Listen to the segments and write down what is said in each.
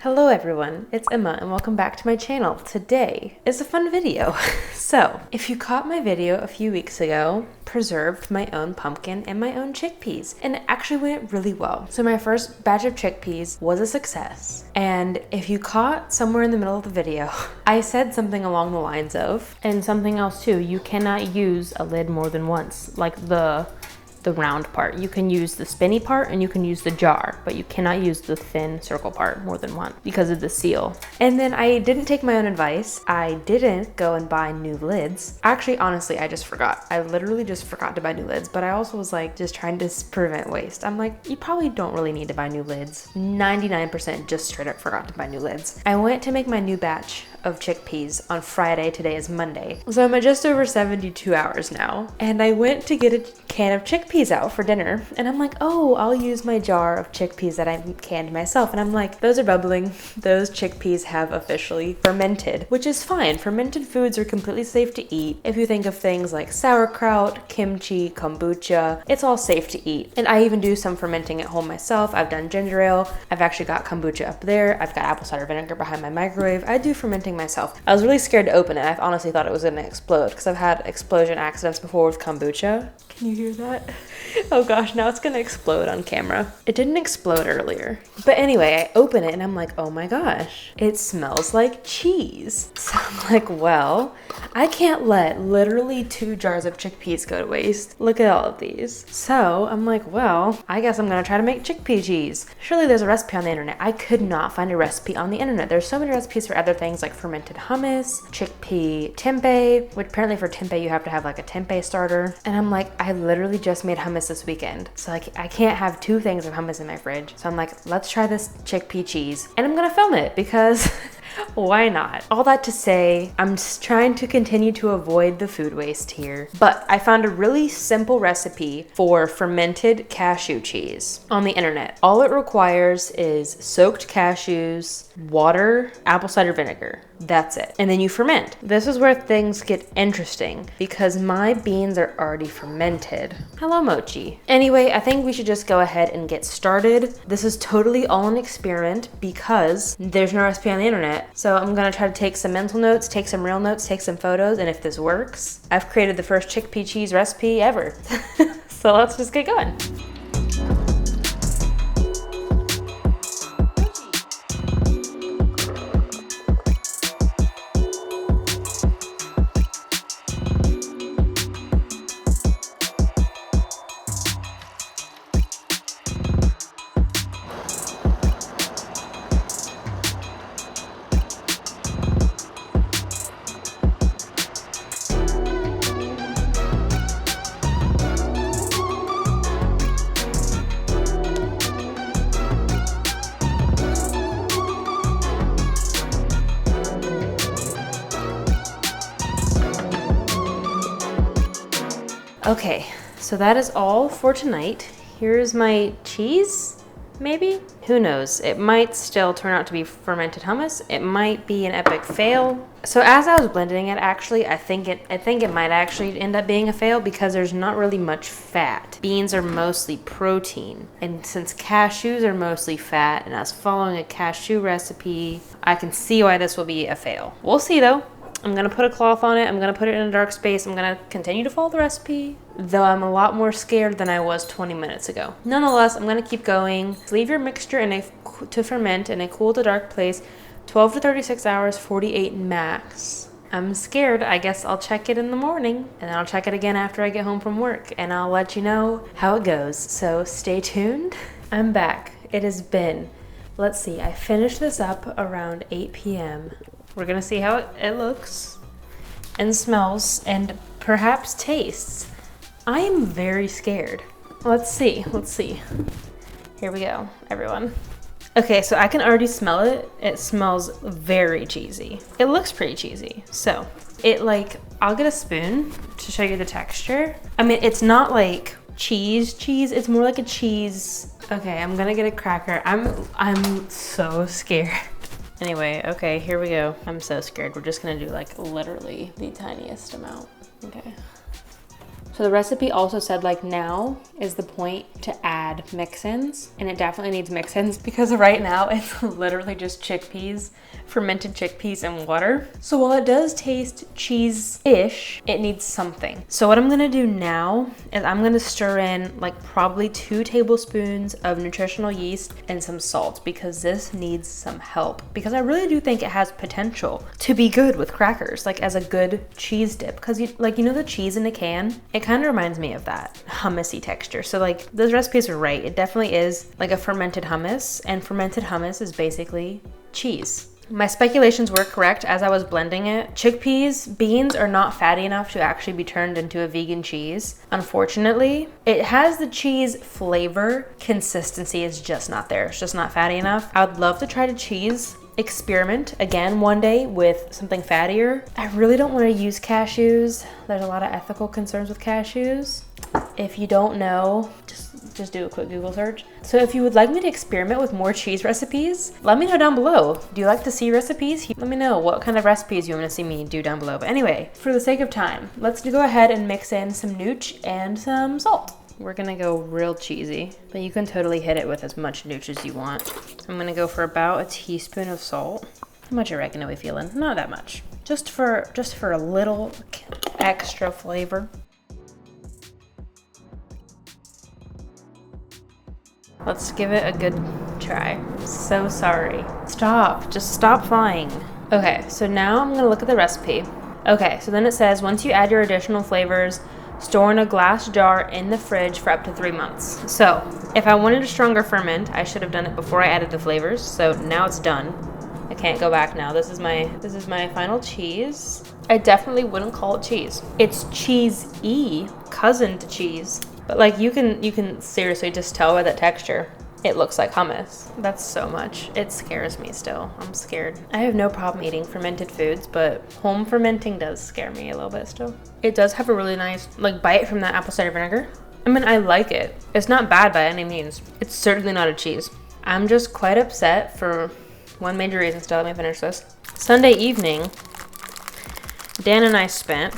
Hello everyone, it's Emma and welcome back to my channel. Today is a fun video. So, if you caught my video a few weeks ago, preserved my own pumpkin and my own chickpeas, and it actually went really well. So my first batch of chickpeas was a success. And if you caught somewhere in the middle of the video, I said something along the lines of, and something else too, you cannot use a lid more than once, like the round part. You can use the spinny part and you can use the jar, but you cannot use the thin circle part more than once because of the seal. And then I didn't take my own advice. I didn't go and buy new lids. Actually, honestly, I just forgot. I literally just forgot to buy new lids, but I also was like just trying to prevent waste. I'm like, you probably don't really need to buy new lids. 99% just straight up forgot to buy new lids. I went to make my new batch of chickpeas on Friday. Today is Monday. So I'm at just over 72 hours now. And I went to get a can of chickpeas out for dinner. And I'm like, oh, I'll use my jar of chickpeas that I canned myself. And I'm like, those are bubbling. Those chickpeas have officially fermented, which is fine. Fermented foods are completely safe to eat. If you think of things like sauerkraut, kimchi, kombucha, it's all safe to eat. And I even do some fermenting at home myself. I've done ginger ale. I've actually got kombucha up there. I've got apple cider vinegar behind my microwave. I do fermenting myself. I was really scared to open it. I honestly thought it was gonna explode because I've had explosion accidents before with kombucha. Can you hear that? Oh gosh, now it's gonna explode on camera. It didn't explode earlier. But anyway, I open it and I'm like, oh my gosh, it smells like cheese. So I'm like, well, I can't let literally 2 jars of chickpeas go to waste. Look at all of these. So I'm like, well, I guess I'm gonna try to make chickpea cheese. Surely there's a recipe on the internet. I could not find a recipe on the internet. There's so many recipes for other things like fermented hummus, chickpea tempeh, which apparently for tempeh you have to have like a tempeh starter. And I'm like, I literally just made hummus this weekend. So like I can't have 2 things of hummus in my fridge. So I'm like, let's try this chickpea cheese. And I'm gonna film it because why not? All that to say, I'm just trying to continue to avoid the food waste here. But I found a really simple recipe for fermented cashew cheese on the internet. All it requires is soaked cashews, water, apple cider vinegar. That's it. And then you ferment. This is where things get interesting because my beans are already fermented. Hello, Mochi. Anyway, I think we should just go ahead and get started. This is totally all an experiment because there's no recipe on the internet. So I'm gonna try to take some mental notes, take some real notes, take some photos, and if this works, I've created the first chickpea cheese recipe ever. So let's just get going. Okay, so that is all for tonight. Here's my cheese, maybe? Who knows? It might still turn out to be fermented hummus. It might be an epic fail. So as I was blending it, actually, I think it might actually end up being a fail because there's not really much fat. Beans are mostly protein. And since cashews are mostly fat and I was following a cashew recipe, I can see why this will be a fail. We'll see though. I'm gonna put a cloth on it. I'm gonna put it in a dark space. I'm gonna continue to follow the recipe, though I'm a lot more scared than I was 20 minutes ago. Nonetheless, I'm gonna keep going. Leave your mixture to ferment in a cool to dark place, 12 to 36 hours, 48 max. I'm scared. I guess I'll check it in the morning and then I'll check it again after I get home from work and I'll let you know how it goes. So stay tuned. I'm back. It has been, let's see, I finished this up around 8 p.m. We're gonna see how it looks and smells and perhaps tastes. I am very scared. Let's see. Here we go, everyone. Okay, so I can already smell it. It smells very cheesy. It looks pretty cheesy. So I'll get a spoon to show you the texture. I mean, it's not like cheese, it's more like a cheese. Okay, I'm gonna get a cracker. I'm so scared. Anyway, okay, here we go. I'm so scared. We're just gonna do like literally the tiniest amount. Okay. So the recipe also said like now is the point to add mix-ins, and it definitely needs mix-ins because right now it's literally just chickpeas, fermented chickpeas and water. So while it does taste cheese-ish, it needs something. So what I'm gonna do now is I'm gonna stir in like probably 2 tablespoons of nutritional yeast and some salt because this needs some help, because I really do think it has potential to be good with crackers, like as a good cheese dip, because you know the cheese in a can, it kind of reminds me of that hummusy texture. So like those recipes are right, it definitely is like a fermented hummus, and fermented hummus is basically cheese. My speculations were correct as I was blending it. Chickpeas, beans are not fatty enough to actually be turned into a vegan cheese. Unfortunately, it has the cheese flavor, consistency is just not there. It's just not fatty enough. I would love to try to cheese experiment again one day with something fattier. I really don't want to use cashews. There's a lot of ethical concerns with cashews. If you don't know, just do a quick Google search. So if you would like me to experiment with more cheese recipes, let me know down below. Do you like to see recipes? Let me know what kind of recipes you want to see me do down below. But anyway, for the sake of time, let's go ahead and mix in some nooch and some salt. We're gonna go real cheesy, but you can totally hit it with as much nooch as you want. I'm gonna go for about a teaspoon of salt. How much oregano are we feeling? Not that much. Just for a little extra flavor. Let's give it a good try. So sorry. Stop, just stop flying. Okay, so now I'm gonna look at the recipe. Okay, so then it says, once you add your additional flavors, store in a glass jar in the fridge for up to 3 months. So if I wanted a stronger ferment, I should have done it before I added the flavors. So now it's done. I can't go back now. This is my final cheese. I definitely wouldn't call it cheese. It's cheese-y, cousin to cheese. But like you can seriously just tell by that texture. It looks like hummus. That's so much. It scares me still. I'm scared. I have no problem eating fermented foods, but home fermenting does scare me a little bit still. It does have a really nice like bite from that apple cider vinegar. I mean, I like it. It's not bad by any means. It's certainly not a cheese. I'm just quite upset for one major reason still. Let me finish this. Sunday evening, Dan and I spent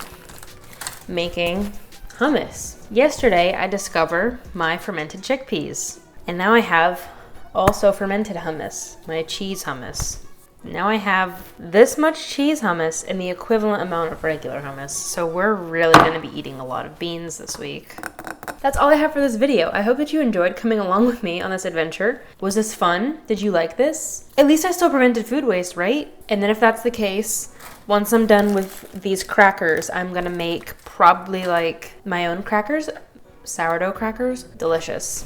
making hummus. Yesterday, I discovered my fermented chickpeas. And now I have also fermented hummus, my cheese hummus. Now I have this much cheese hummus and the equivalent amount of regular hummus. So we're really gonna be eating a lot of beans this week. That's all I have for this video. I hope that you enjoyed coming along with me on this adventure. Was this fun? Did you like this? At least I still prevented food waste, right? And then if that's the case, once I'm done with these crackers, I'm gonna make probably like my own crackers, sourdough crackers, delicious.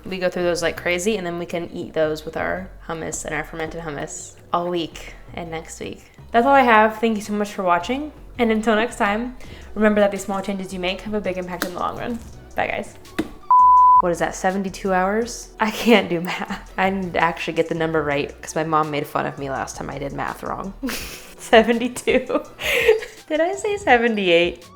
We go through those like crazy, and then we can eat those with our hummus and our fermented hummus all week and next week. That's all I have. Thank you so much for watching. And until next time, remember that these small changes you make have a big impact in the long run. Bye guys. What is that, 72 hours? I can't do math. I need to actually get the number right because my mom made fun of me last time I did math wrong. 72. Did I say 78?